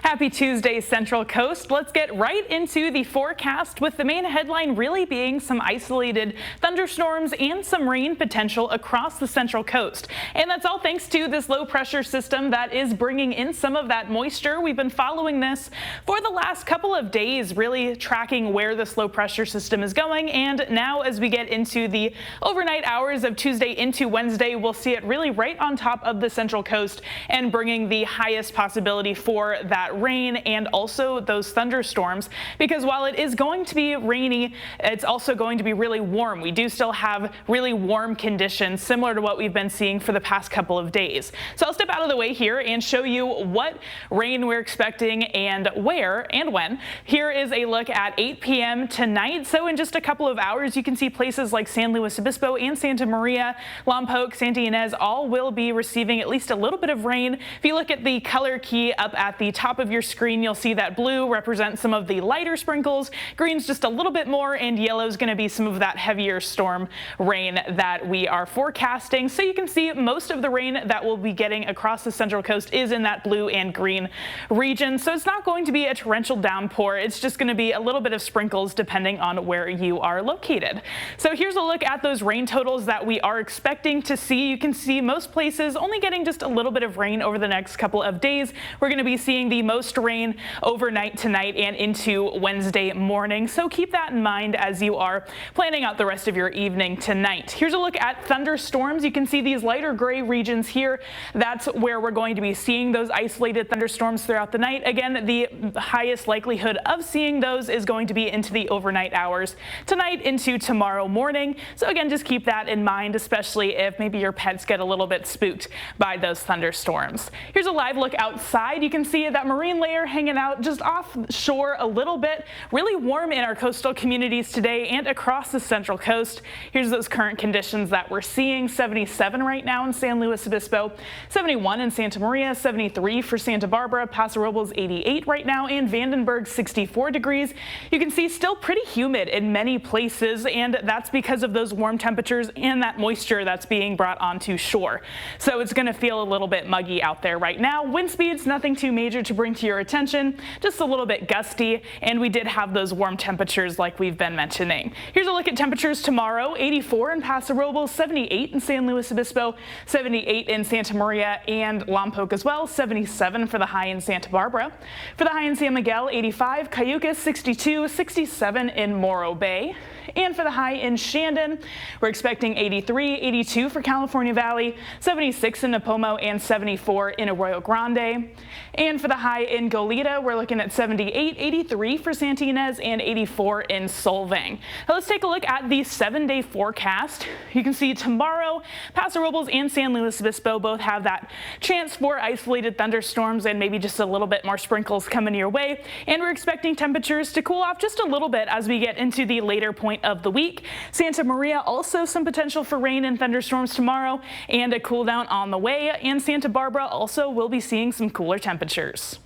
Happy Tuesday, Central Coast. Let's get right into the forecast with the main headline really being some isolated thunderstorms and some rain potential across the Central Coast. And that's all thanks to this low pressure system that is bringing in some of that moisture. We've been following this for the last couple of days, really tracking where this low pressure system is going. And now as we get into the overnight hours of Tuesday into Wednesday, we'll see it really right on top of the Central Coast and bringing the highest possibility for that rain and also those thunderstorms, because while it is going to be rainy, it's also going to be really warm. We do still have really warm conditions similar to what we've been seeing for the past couple of days. So I'll step out of the way here and show you what rain we're expecting and where and when. Here is a look at 8 p.m. tonight. So in just a couple of hours, you can see places like San Luis Obispo and Santa Maria, Lompoc, Santa Ynez all will be receiving at least a little bit of rain. If you look at the color key up at the top of your screen, you'll see that blue represents some of the lighter sprinkles, green's just a little bit more, and yellow is going to be some of that heavier storm rain that we are forecasting. So you can see most of the rain that we'll be getting across the Central Coast is in that blue and green region. So it's not going to be a torrential downpour. It's just going to be a little bit of sprinkles depending on where you are located. So here's a look at those rain totals that we are expecting to see. You can see most places only getting just a little bit of rain over the next couple of days. We're going to be seeing the most rain overnight tonight and into Wednesday morning. So keep that in mind as you are planning out the rest of your evening tonight. Here's a look at thunderstorms. You can see these lighter gray regions here. That's where we're going to be seeing those isolated thunderstorms throughout the night. Again, the highest likelihood of seeing those is going to be into the overnight hours tonight into tomorrow morning. So again, just keep that in mind, especially if maybe your pets get a little bit spooked by those thunderstorms. Here's a live look outside. You can see that marine layer hanging out just offshore a little bit. Really warm in our coastal communities today and across the Central Coast. Here's those current conditions that we're seeing. 77 right now in San Luis Obispo, 71 in Santa Maria, 73 for Santa Barbara, Paso Robles 88 right now, and Vandenberg 64 degrees. You can see still pretty humid in many places, and that's because of those warm temperatures and that moisture that's being brought onto shore. So it's going to feel a little bit muggy out there right now. Wind speeds, nothing too major to bring to your attention, just a little bit gusty, and we did have those warm temperatures like we've been mentioning. Here's a look at temperatures tomorrow. 84 in Paso Robles, 78 in San Luis Obispo, 78 in Santa Maria and Lompoc as well, 77 for the high in Santa Barbara. For the high in San Miguel, 85, Cayucas 62, 67 in Morro Bay. And for the high in Shandon, we're expecting 83, 82 for California Valley, 76 in Napomo, and 74 in Arroyo Grande. And for the high in Goleta, we're looking at 78, 83 for Santa Ynez, and 84 in Solvang. Now let's take a look at the 7-day forecast. You can see tomorrow, Paso Robles and San Luis Obispo both have that chance for isolated thunderstorms and maybe just a little bit more sprinkles coming your way. And we're expecting temperatures to cool off just a little bit as we get into the later point of the week. Santa Maria also some potential for rain and thunderstorms tomorrow and a cool down on the way, and Santa Barbara also will be seeing some cooler temperatures.